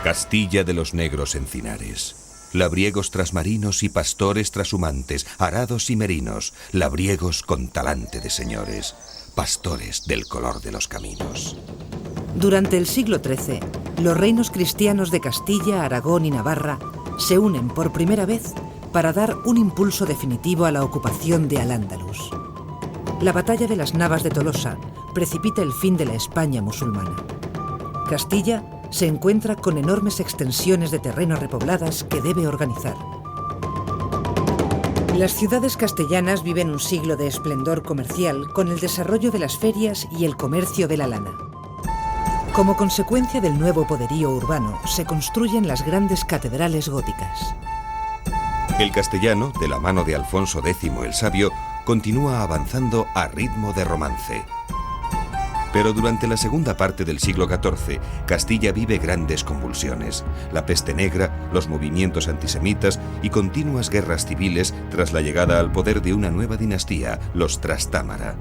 Castilla de los negros encinares, labriegos trasmarinos y pastores trashumantes, arados y merinos, labriegos con talante de señores, pastores del color de los caminos. Durante el siglo XIII, los reinos cristianos de Castilla, Aragón y Navarra se unen por primera vez para dar un impulso definitivo a la ocupación de Al-Ándalus. La batalla de las Navas de Tolosa precipita el fin de la España musulmana. Castilla se encuentra con enormes extensiones de terreno repobladas que debe organizar. Las ciudades castellanas viven un siglo de esplendor comercial con el desarrollo de las ferias y el comercio de la lana. Como consecuencia del nuevo poderío urbano, se construyen las grandes catedrales góticas. El castellano, de la mano de Alfonso X el Sabio, continúa avanzando a ritmo de romance. Pero durante la segunda parte del siglo XIV, Castilla vive grandes convulsiones. La peste negra, los movimientos antisemitas y continuas guerras civiles tras la llegada al poder de una nueva dinastía, los Trastámara.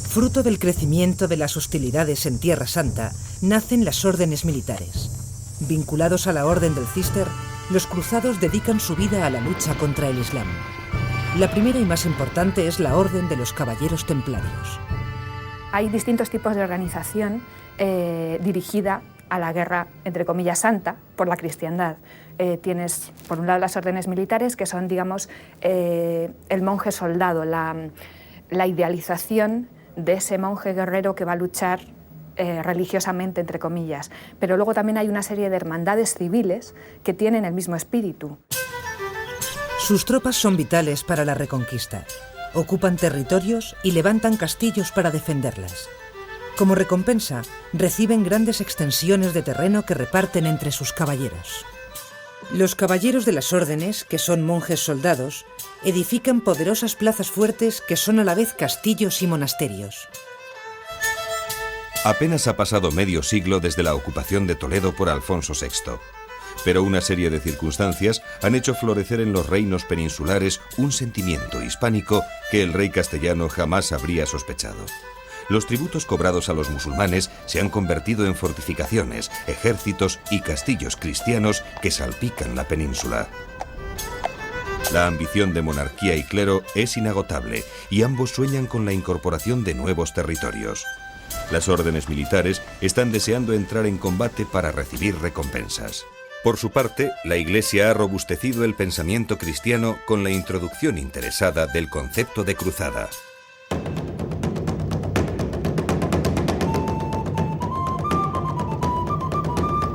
Fruto del crecimiento de las hostilidades en Tierra Santa, nacen las órdenes militares. Vinculados a la Orden del Císter, los cruzados dedican su vida a la lucha contra el Islam. La primera y más importante es la Orden de los Caballeros Templarios. Hay distintos tipos de organización dirigida a la guerra, entre comillas, santa, por la cristiandad. Tienes, por un lado, las órdenes militares, que son, digamos, el monje soldado, la idealización de ese monje guerrero que va a luchar religiosamente, entre comillas. Pero luego también hay una serie de hermandades civiles que tienen el mismo espíritu. Sus tropas son vitales para la reconquista. Ocupan territorios y levantan castillos para defenderlas. Como recompensa, reciben grandes extensiones de terreno que reparten entre sus caballeros. Los caballeros de las órdenes, que son monjes soldados, edifican poderosas plazas fuertes que son a la vez castillos y monasterios. Apenas ha pasado medio siglo desde la ocupación de Toledo por Alfonso VI, pero una serie de circunstancias han hecho florecer en los reinos peninsulares un sentimiento hispánico que el rey castellano jamás habría sospechado. Los tributos cobrados a los musulmanes se han convertido en fortificaciones, ejércitos y castillos cristianos que salpican la península. La ambición de monarquía y clero es inagotable y ambos sueñan con la incorporación de nuevos territorios. Las órdenes militares están deseando entrar en combate para recibir recompensas. Por su parte, la Iglesia ha robustecido el pensamiento cristiano con la introducción interesada del concepto de cruzada.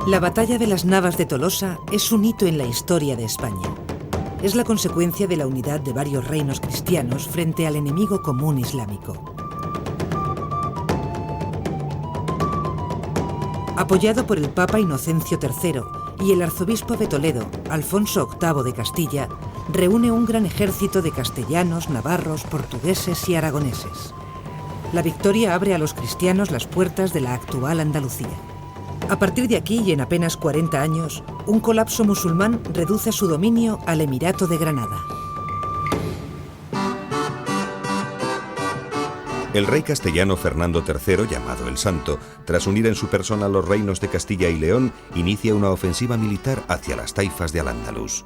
La batalla de las Navas de Tolosa es un hito en la historia de España. Es la consecuencia de la unidad de varios reinos cristianos frente al enemigo común islámico. Apoyado por el Papa Inocencio III y el arzobispo de Toledo, Alfonso VIII de Castilla, reúne un gran ejército de castellanos, navarros, portugueses y aragoneses. La victoria abre a los cristianos las puertas de la actual Andalucía. A partir de aquí y en apenas 40 años, un colapso musulmán reduce su dominio al Emirato de Granada. El rey castellano Fernando III, llamado el Santo, tras unir en su persona los reinos de Castilla y León, inicia una ofensiva militar hacia las taifas de Al-Ándalus.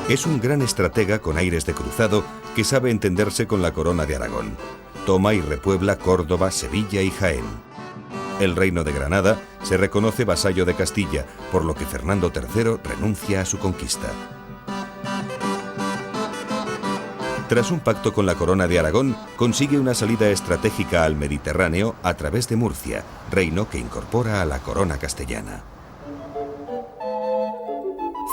Es un gran estratega con aires de cruzado que sabe entenderse con la corona de Aragón. Toma y repuebla Córdoba, Sevilla y Jaén. El reino de Granada se reconoce vasallo de Castilla, por lo que Fernando III renuncia a su conquista. Tras un pacto con la corona de Aragón, consigue una salida estratégica al Mediterráneo a través de Murcia, reino que incorpora a la corona castellana.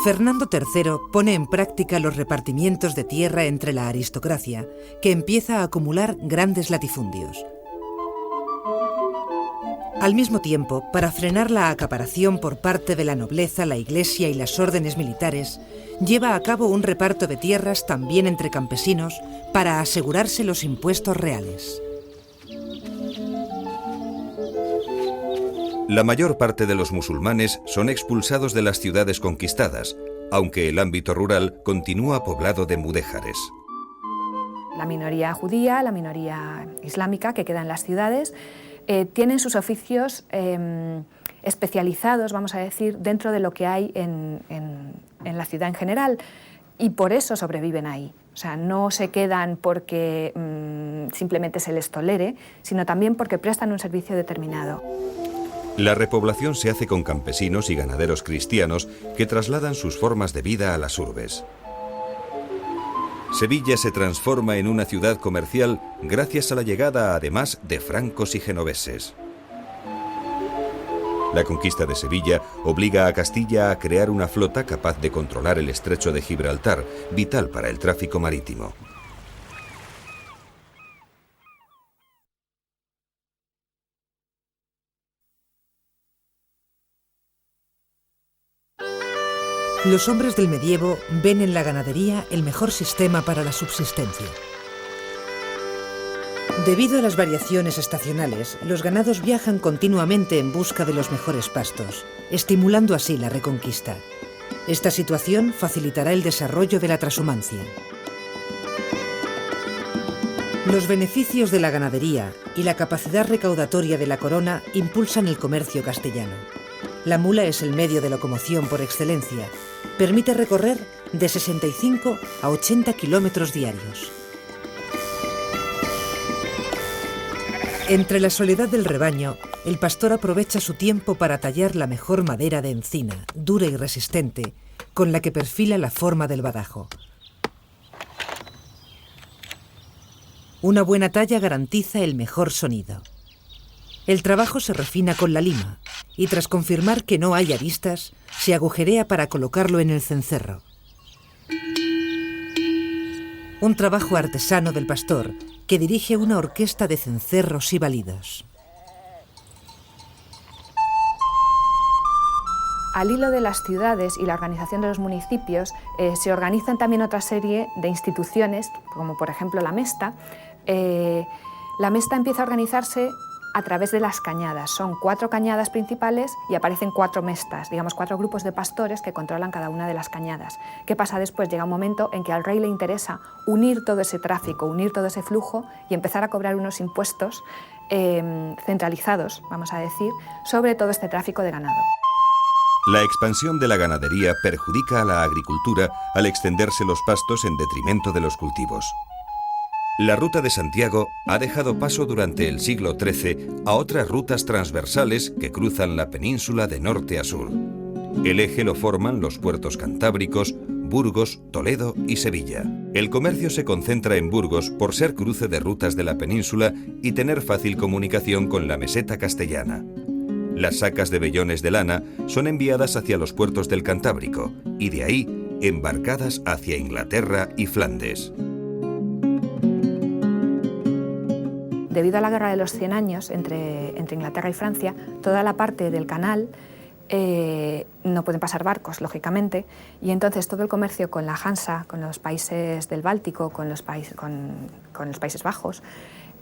Fernando III pone en práctica los repartimientos de tierra entre la aristocracia, que empieza a acumular grandes latifundios. Al mismo tiempo, para frenar la acaparación por parte de la nobleza, la Iglesia y las órdenes militares, lleva a cabo un reparto de tierras también entre campesinos para asegurarse los impuestos reales. La mayor parte de los musulmanes son expulsados de las ciudades conquistadas, aunque el ámbito rural continúa poblado de mudéjares. La minoría judía, la minoría islámica que queda en las ciudades, tienen sus oficios especializados, vamos a decir, dentro de lo que hay en la ciudad en general, y por eso sobreviven ahí. O sea, no se quedan porque simplemente se les tolere, sino también porque prestan un servicio determinado. La repoblación se hace con campesinos y ganaderos cristianos que trasladan sus formas de vida a las urbes. Sevilla se transforma en una ciudad comercial gracias a la llegada, además, de francos y genoveses. La conquista de Sevilla obliga a Castilla a crear una flota capaz de controlar el estrecho de Gibraltar, vital para el tráfico marítimo. Los hombres del medievo ven en la ganadería el mejor sistema para la subsistencia. Debido a las variaciones estacionales, los ganados viajan continuamente en busca de los mejores pastos, estimulando así la reconquista. Esta situación facilitará el desarrollo de la trashumancia. Los beneficios de la ganadería y la capacidad recaudatoria de la corona impulsan el comercio castellano. La mula es el medio de locomoción por excelencia. Permite recorrer de 65 a 80 kilómetros diarios. Entre la soledad del rebaño, el pastor aprovecha su tiempo para tallar la mejor madera de encina, dura y resistente, con la que perfila la forma del badajo. Una buena talla garantiza el mejor sonido. El trabajo se refina con la lima y, tras confirmar que no hay aristas, se agujerea para colocarlo en el cencerro. Un trabajo artesano del pastor que dirige una orquesta de cencerros y balidos. Al hilo de las ciudades y la organización de los municipios, se organizan también otra serie de instituciones, como por ejemplo la Mesta. La Mesta empieza a organizarse a través de las cañadas. Son 4 cañadas principales y aparecen 4 mestas, digamos 4 grupos de pastores que controlan cada una de las cañadas. ¿Qué pasa después? Llega un momento en que al rey le interesa unir todo ese tráfico, unir todo ese flujo y empezar a cobrar unos impuestos centralizados, vamos a decir, sobre todo este tráfico de ganado. La expansión de la ganadería perjudica a la agricultura al extenderse los pastos en detrimento de los cultivos. La Ruta de Santiago ha dejado paso durante el siglo XIII a otras rutas transversales que cruzan la península de norte a sur. El eje lo forman los puertos cantábricos, Burgos, Toledo y Sevilla. El comercio se concentra en Burgos por ser cruce de rutas de la península y tener fácil comunicación con la meseta castellana. Las sacas de vellones de lana son enviadas hacia los puertos del Cantábrico y de ahí embarcadas hacia Inglaterra y Flandes. Debido a la Guerra de los 100 años entre Inglaterra y Francia, toda la parte del canal no pueden pasar barcos, lógicamente, y entonces todo el comercio con la Hansa, con los países del Báltico, con los Países Bajos,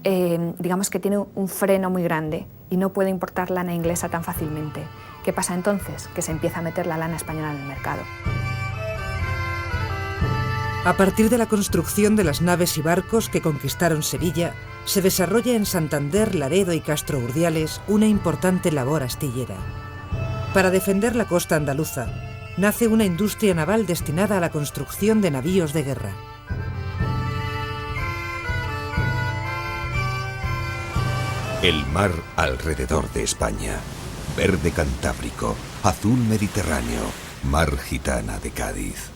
digamos que tiene un freno muy grande y no puede importar lana inglesa tan fácilmente. ¿Qué pasa entonces? Que se empieza a meter la lana española en el mercado. A partir de la construcción de las naves y barcos que conquistaron Sevilla, se desarrolla en Santander, Laredo y Castro Urdiales una importante labor astillera. Para defender la costa andaluza, nace una industria naval destinada a la construcción de navíos de guerra. El mar alrededor de España, verde Cantábrico, azul Mediterráneo, mar gitana de Cádiz.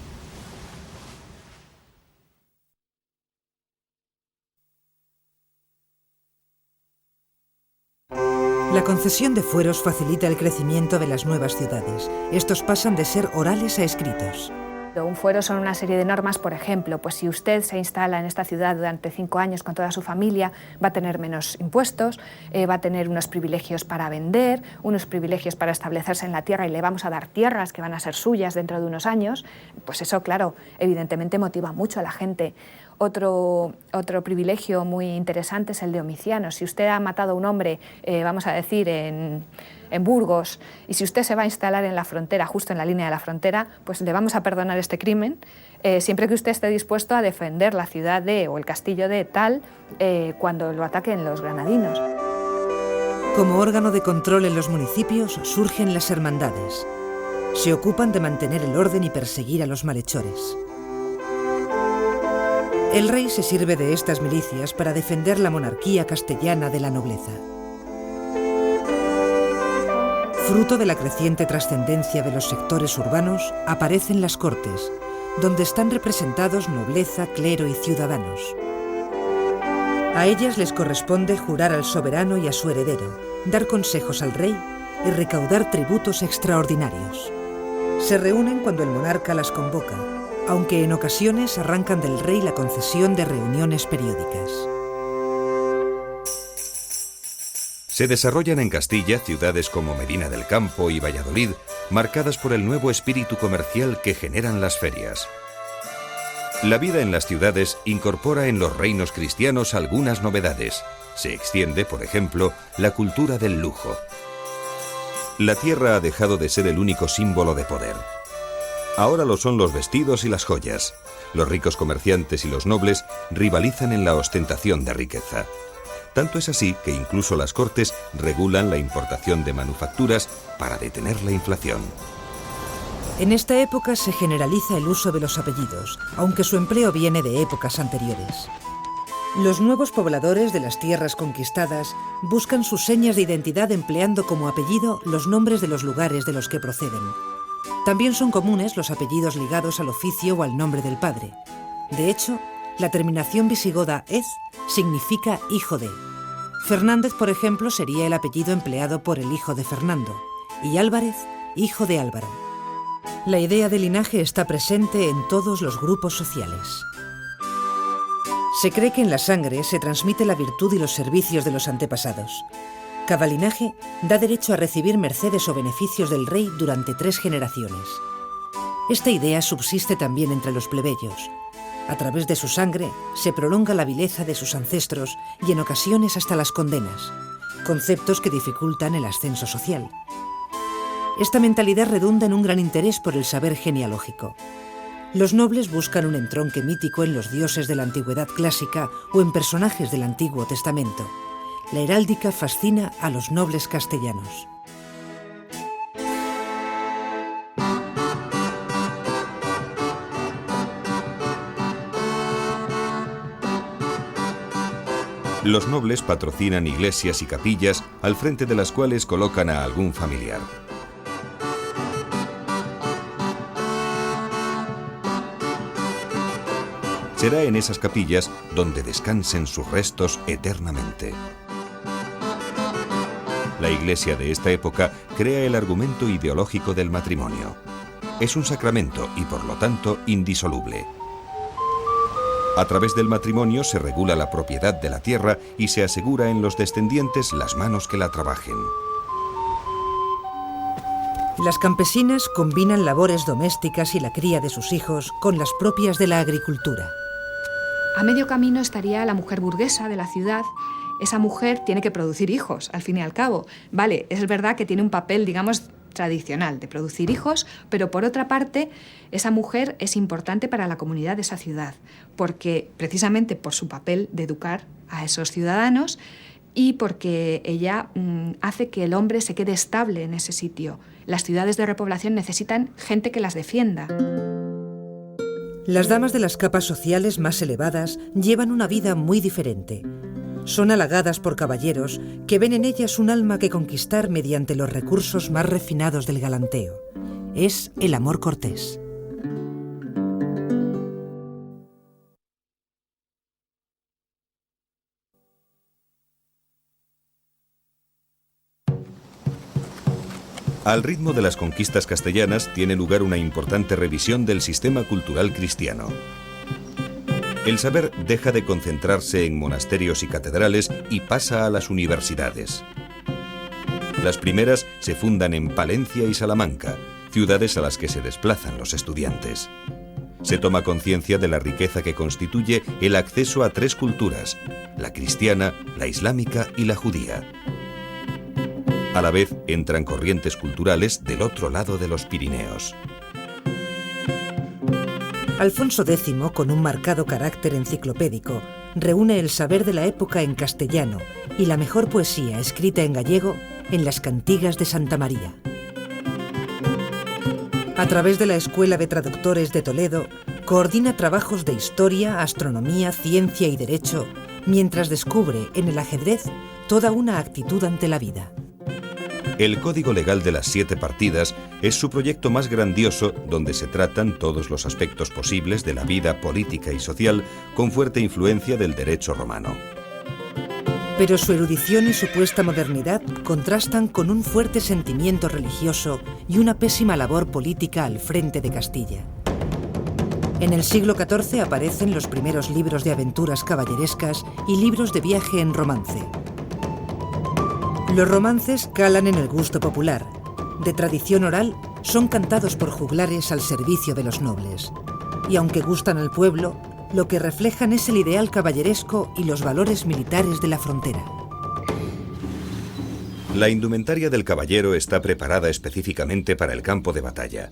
La concesión de fueros facilita el crecimiento de las nuevas ciudades. Estos pasan de ser orales a escritos. Un fuero son una serie de normas, por ejemplo, pues si usted se instala en esta ciudad durante 5 años con toda su familia, va a tener menos impuestos, va a tener unos privilegios para vender, unos privilegios para establecerse en la tierra y le vamos a dar tierras que van a ser suyas dentro de unos años. Pues eso, claro, evidentemente motiva mucho a la gente. Otro privilegio muy interesante es el de Domiciano. Si usted ha matado a un hombre, vamos a decir, en Burgos, y si usted se va a instalar en la frontera, justo en la línea de la frontera, pues le vamos a perdonar este crimen, siempre que usted esté dispuesto a defender la ciudad o el castillo de tal cuando lo ataquen los granadinos. Como órgano de control en los municipios surgen las hermandades. Se ocupan de mantener el orden y perseguir a los malhechores. El rey se sirve de estas milicias para defender la monarquía castellana de la nobleza. Fruto de la creciente trascendencia de los sectores urbanos, aparecen las cortes, donde están representados nobleza, clero y ciudadanos. A ellas les corresponde jurar al soberano y a su heredero, dar consejos al rey y recaudar tributos extraordinarios. Se reúnen cuando el monarca las convoca, aunque en ocasiones arrancan del rey la concesión de reuniones periódicas. Se desarrollan en Castilla ciudades como Medina del Campo y Valladolid, marcadas por el nuevo espíritu comercial que generan las ferias. La vida en las ciudades incorpora en los reinos cristianos algunas novedades. Se extiende, por ejemplo, la cultura del lujo. La tierra ha dejado de ser el único símbolo de poder. Ahora lo son los vestidos y las joyas. Los ricos comerciantes y los nobles rivalizan en la ostentación de riqueza. Tanto es así que incluso las cortes regulan la importación de manufacturas para detener la inflación. En esta época se generaliza el uso de los apellidos, aunque su empleo viene de épocas anteriores. Los nuevos pobladores de las tierras conquistadas buscan sus señas de identidad empleando como apellido los nombres de los lugares de los que proceden. También son comunes los apellidos ligados al oficio o al nombre del padre. De hecho, la terminación visigoda -ez significa hijo de. Fernández, por ejemplo, sería el apellido empleado por el hijo de Fernando, y Álvarez, hijo de Álvaro. La idea de linaje está presente en todos los grupos sociales. Se cree que en la sangre se transmite la virtud y los servicios de los antepasados. Cada linaje da derecho a recibir mercedes o beneficios del rey durante 3 generaciones. Esta idea subsiste también entre los plebeyos. A través de su sangre se prolonga la vileza de sus ancestros y en ocasiones hasta las condenas, conceptos que dificultan el ascenso social. Esta mentalidad redunda en un gran interés por el saber genealógico. Los nobles buscan un entronque mítico en los dioses de la antigüedad clásica o en personajes del Antiguo Testamento. La heráldica fascina a los nobles castellanos. Los nobles patrocinan iglesias y capillas al frente de las cuales colocan a algún familiar. Será en esas capillas donde descansen sus restos eternamente. La Iglesia de esta época crea el argumento ideológico del matrimonio. Es un sacramento y, por lo tanto, indisoluble. A través del matrimonio se regula la propiedad de la tierra y se asegura en los descendientes las manos que la trabajen. Las campesinas combinan labores domésticas y la cría de sus hijos con las propias de la agricultura. A medio camino estaría la mujer burguesa de la ciudad. Esa mujer tiene que producir hijos, al fin y al cabo. Vale, es verdad que tiene un papel, digamos, tradicional de producir hijos, pero por otra parte, esa mujer es importante para la comunidad de esa ciudad, porque precisamente por su papel de educar a esos ciudadanos y porque ella hace que el hombre se quede estable en ese sitio. Las ciudades de repoblación necesitan gente que las defienda. Las damas de las capas sociales más elevadas llevan una vida muy diferente. Son halagadas por caballeros que ven en ellas un alma que conquistar mediante los recursos más refinados del galanteo. Es el amor cortés. Al ritmo de las conquistas castellanas tiene lugar una importante revisión del sistema cultural cristiano. El saber deja de concentrarse en monasterios y catedrales y pasa a las universidades. Las primeras se fundan en Palencia y Salamanca, ciudades a las que se desplazan los estudiantes. Se toma conciencia de la riqueza que constituye el acceso a 3 culturas, la cristiana, la islámica y la judía. A la vez entran corrientes culturales del otro lado de los Pirineos. Alfonso X, con un marcado carácter enciclopédico, reúne el saber de la época en castellano y la mejor poesía escrita en gallego en las cantigas de Santa María. A través de la Escuela de Traductores de Toledo, coordina trabajos de historia, astronomía, ciencia y derecho, mientras descubre en el ajedrez toda una actitud ante la vida. El Código Legal de las 7 Partidas es su proyecto más grandioso, donde se tratan todos los aspectos posibles de la vida política y social con fuerte influencia del derecho romano. Pero su erudición y supuesta modernidad contrastan con un fuerte sentimiento religioso y una pésima labor política al frente de Castilla. En el siglo XIV aparecen los primeros libros de aventuras caballerescas y libros de viaje en romance. Los romances calan en el gusto popular. De tradición oral, son cantados por juglares al servicio de los nobles. Y aunque gustan al pueblo, lo que reflejan es el ideal caballeresco y los valores militares de la frontera. La indumentaria del caballero está preparada específicamente para el campo de batalla.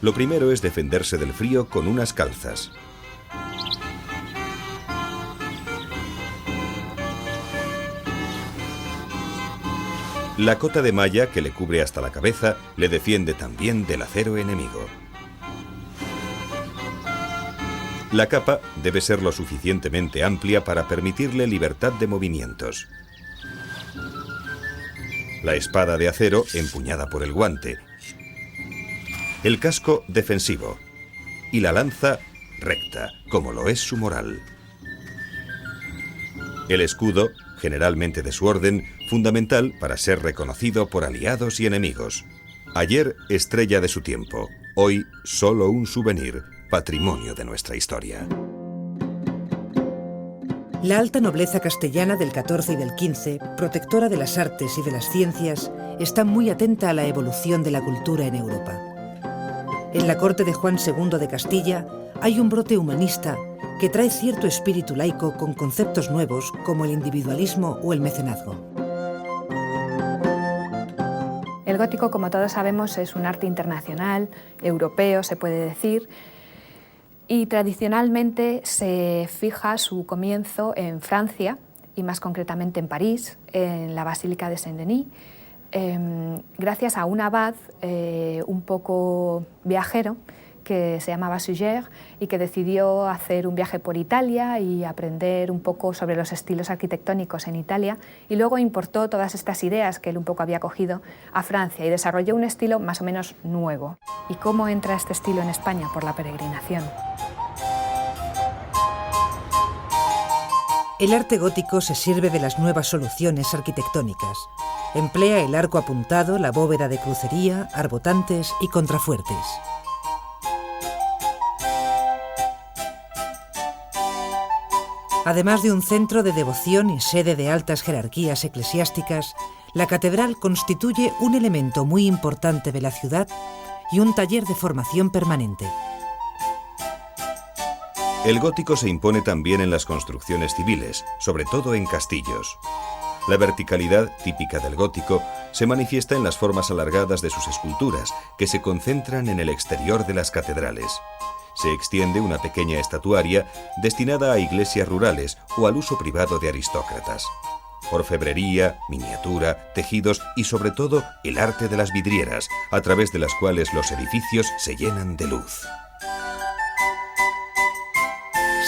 Lo primero es defenderse del frío con unas calzas. La cota de malla que le cubre hasta la cabeza le defiende también del acero enemigo. La capa debe ser lo suficientemente amplia para permitirle libertad de movimientos. La espada de acero empuñada por el guante. El casco defensivo. Y la lanza recta, como lo es su moral. El escudo, generalmente de su orden, fundamental para ser reconocido por aliados y enemigos. Ayer estrella de su tiempo, hoy solo un souvenir, patrimonio de nuestra historia. La alta nobleza castellana del XIV y del XV, protectora de las artes y de las ciencias, está muy atenta a la evolución de la cultura en Europa. En la corte de Juan II de Castilla hay un brote humanista que trae cierto espíritu laico con conceptos nuevos como el individualismo o el mecenazgo. El gótico, como todos sabemos, es un arte internacional, europeo, se puede decir, y tradicionalmente se fija su comienzo en Francia, y más concretamente en París, en la Basílica de Saint-Denis, gracias a un abad un poco viajero, que se llamaba Suger y que decidió hacer un viaje por Italia y aprender un poco sobre los estilos arquitectónicos en Italia, y luego importó todas estas ideas que él un poco había cogido a Francia y desarrolló un estilo más o menos nuevo. ¿Y cómo entra este estilo en España? Por la peregrinación. El arte gótico se sirve de las nuevas soluciones arquitectónicas. Emplea el arco apuntado, la bóveda de crucería, arbotantes y contrafuertes. Además de un centro de devoción y sede de altas jerarquías eclesiásticas, la catedral constituye un elemento muy importante de la ciudad y un taller de formación permanente. El gótico se impone también en las construcciones civiles, sobre todo en castillos. La verticalidad típica del gótico se manifiesta en las formas alargadas de sus esculturas, que se concentran en el exterior de las catedrales. Se extiende una pequeña estatuaria destinada a iglesias rurales o al uso privado de aristócratas. Orfebrería, miniatura, tejidos y sobre todo el arte de las vidrieras, a través de las cuales los edificios se llenan de luz.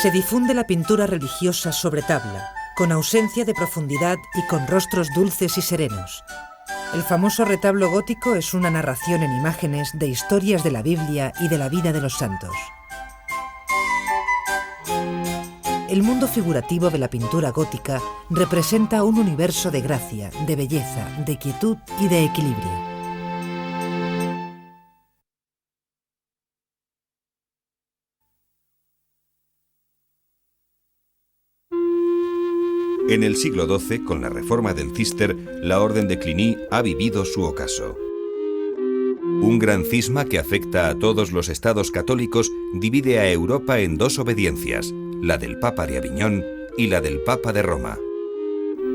Se difunde la pintura religiosa sobre tabla, con ausencia de profundidad y con rostros dulces y serenos. El famoso retablo gótico es una narración en imágenes de historias de la Biblia y de la vida de los santos. El mundo figurativo de la pintura gótica representa un universo de gracia, de belleza, de quietud y de equilibrio. En el siglo XII, con la reforma del Císter, la orden de Cluny ha vivido su ocaso. Un gran cisma que afecta a todos los estados católicos divide a Europa en dos obediencias, la del Papa de Aviñón y la del Papa de Roma.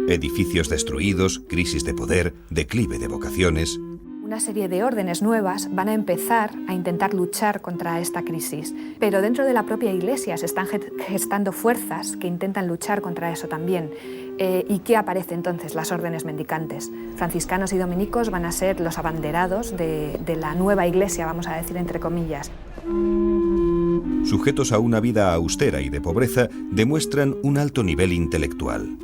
Edificios destruidos, crisis de poder, declive de vocaciones. Una serie de órdenes nuevas van a empezar a intentar luchar contra esta crisis, pero dentro de la propia Iglesia se están gestando fuerzas que intentan luchar contra eso también. ¿Y qué aparece entonces? Las órdenes mendicantes. Franciscanos y dominicos van a ser los abanderados de la nueva Iglesia, vamos a decir entre comillas. Sujetos a una vida austera y de pobreza, demuestran un alto nivel intelectual.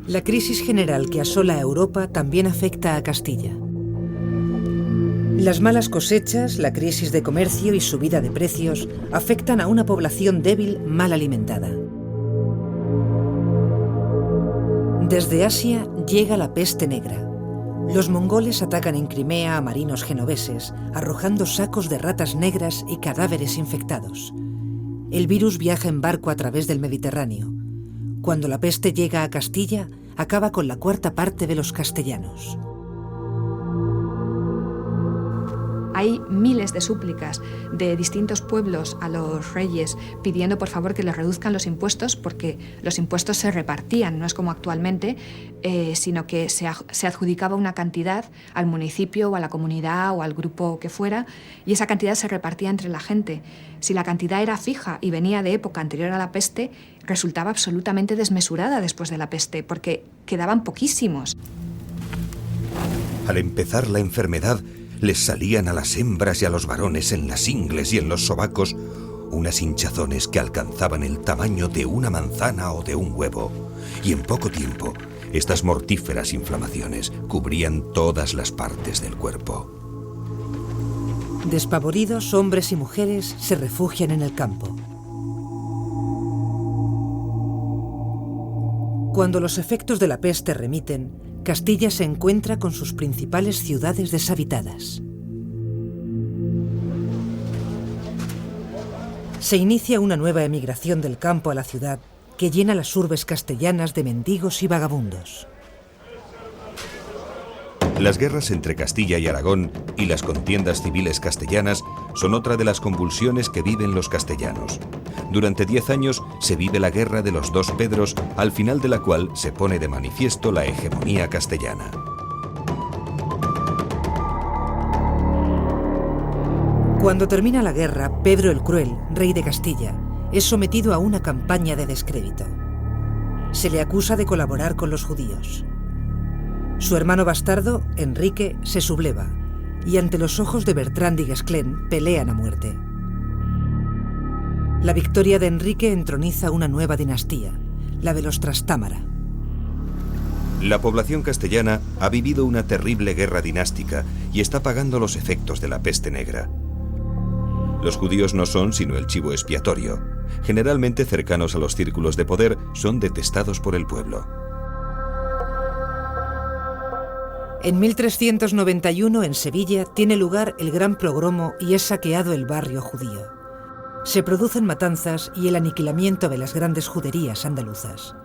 La crisis general que asola a Europa también afecta a Castilla. Las malas cosechas, la crisis de comercio y subida de precios afectan a una población débil, mal alimentada. Desde Asia llega la peste negra. Los mongoles atacan en Crimea a marinos genoveses, arrojando sacos de ratas negras y cadáveres infectados. El virus viaja en barco a través del Mediterráneo. Cuando la peste llega a Castilla, acaba con la cuarta parte de los castellanos. Hay miles de súplicas de distintos pueblos a los reyes pidiendo por favor que les reduzcan los impuestos, porque los impuestos se repartían, no es como actualmente, sino que se adjudicaba una cantidad al municipio o a la comunidad o al grupo que fuera, y esa cantidad se repartía entre la gente. Si la cantidad era fija y venía de época anterior a la peste, resultaba absolutamente desmesurada después de la peste, porque quedaban poquísimos. Al empezar la enfermedad, les salían a las hembras y a los varones en las ingles y en los sobacos unas hinchazones que alcanzaban el tamaño de una manzana o de un huevo, y en poco tiempo estas mortíferas inflamaciones cubrían todas las partes del cuerpo. Despavoridos, hombres y mujeres se refugian en el campo. Cuando los efectos de la peste remiten, Castilla se encuentra con sus principales ciudades deshabitadas. Se inicia una nueva emigración del campo a la ciudad que llena las urbes castellanas de mendigos y vagabundos. Las guerras entre Castilla y Aragón y las contiendas civiles castellanas son otra de las convulsiones que viven los castellanos. Durante 10 años se vive la guerra de los dos Pedros, al final de la cual se pone de manifiesto la hegemonía castellana. Cuando termina la guerra, Pedro el Cruel, rey de Castilla, es sometido a una campaña de descrédito. Se le acusa de colaborar con los judíos. Su hermano bastardo, Enrique, se subleva y ante los ojos de Bertrand y Guesclin pelean a muerte. La victoria de Enrique entroniza una nueva dinastía, la de los Trastámara. La población castellana ha vivido una terrible guerra dinástica y está pagando los efectos de la peste negra. Los judíos no son sino el chivo expiatorio. Generalmente cercanos a los círculos de poder, son detestados por el pueblo. En 1391, en Sevilla, tiene lugar el gran pogromo y es saqueado el barrio judío. Se producen matanzas y el aniquilamiento de las grandes juderías andaluzas.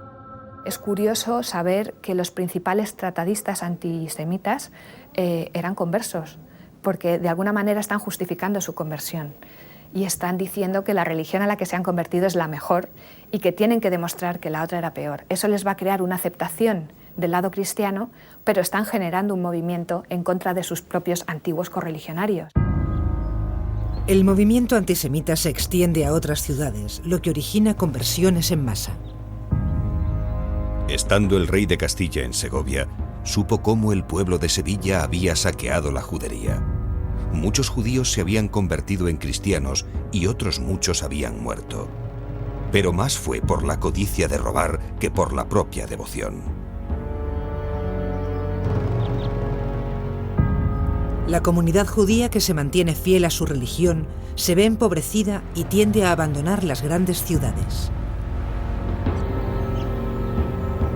Es curioso saber que los principales tratadistas antisemitas eran conversos, porque de alguna manera están justificando su conversión y están diciendo que la religión a la que se han convertido es la mejor y que tienen que demostrar que la otra era peor. Eso les va a crear una aceptación del lado cristiano, pero están generando un movimiento en contra de sus propios antiguos correligionarios. El movimiento antisemita se extiende a otras ciudades, lo que origina conversiones en masa. Estando el rey de Castilla en Segovia, supo cómo el pueblo de Sevilla había saqueado la judería. Muchos judíos se habían convertido en cristianos y otros muchos habían muerto. Pero más fue por la codicia de robar que por la propia devoción. La comunidad judía que se mantiene fiel a su religión se ve empobrecida y tiende a abandonar las grandes ciudades.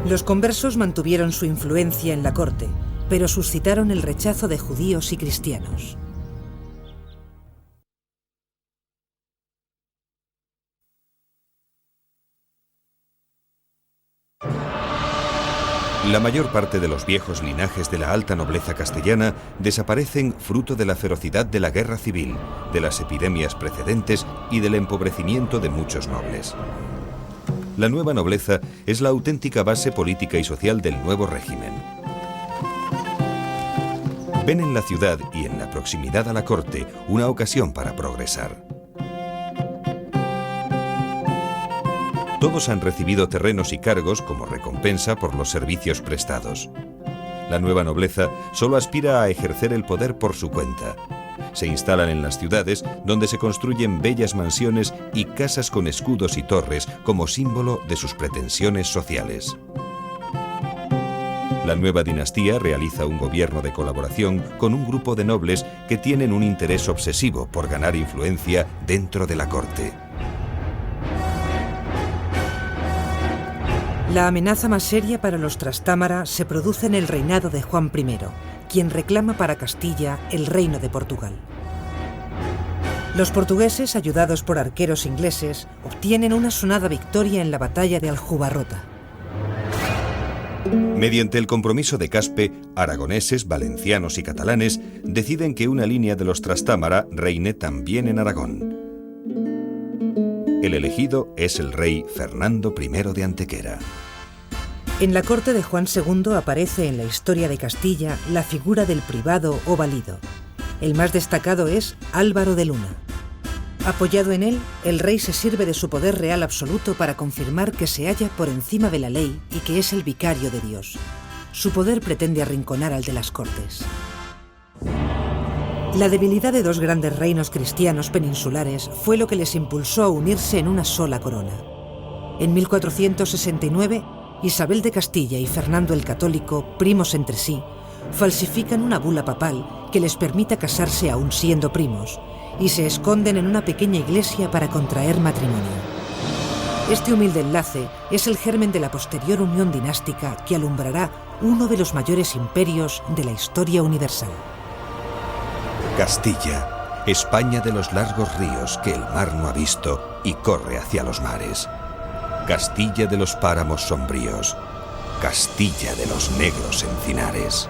Los conversos mantuvieron su influencia en la corte, pero suscitaron el rechazo de judíos y cristianos. La mayor parte de los viejos linajes de la alta nobleza castellana desaparecen fruto de la ferocidad de la guerra civil, de las epidemias precedentes y del empobrecimiento de muchos nobles. La nueva nobleza es la auténtica base política y social del nuevo régimen. Ven en la ciudad y en la proximidad a la corte una ocasión para progresar. Todos han recibido terrenos y cargos como recompensa por los servicios prestados. La nueva nobleza solo aspira a ejercer el poder por su cuenta. Se instalan en las ciudades, donde se construyen bellas mansiones y casas con escudos y torres como símbolo de sus pretensiones sociales. La nueva dinastía realiza un gobierno de colaboración con un grupo de nobles que tienen un interés obsesivo por ganar influencia dentro de la corte. La amenaza más seria para los Trastámara se produce en el reinado de Juan I, quien reclama para Castilla el reino de Portugal. Los portugueses, ayudados por arqueros ingleses, obtienen una sonada victoria en la batalla de Aljubarrota. Mediante el compromiso de Caspe, aragoneses, valencianos y catalanes deciden que una línea de los Trastámara reine también en Aragón. El elegido es el rey Fernando I de Antequera. En la corte de Juan II aparece en la historia de Castilla la figura del privado o valido. El más destacado es Álvaro de Luna. Apoyado en él, el rey se sirve de su poder real absoluto para confirmar que se halla por encima de la ley y que es el vicario de Dios. Su poder pretende arrinconar al de las Cortes. La debilidad de dos grandes reinos cristianos peninsulares fue lo que les impulsó a unirse en una sola corona. En 1469, Isabel de Castilla y Fernando el Católico, primos entre sí, falsifican una bula papal que les permita casarse aún siendo primos, y se esconden en una pequeña iglesia para contraer matrimonio. Este humilde enlace es el germen de la posterior unión dinástica que alumbrará uno de los mayores imperios de la historia universal. Castilla, España de los largos ríos que el mar no ha visto y corre hacia los mares. Castilla de los páramos sombríos. Castilla de los negros encinares.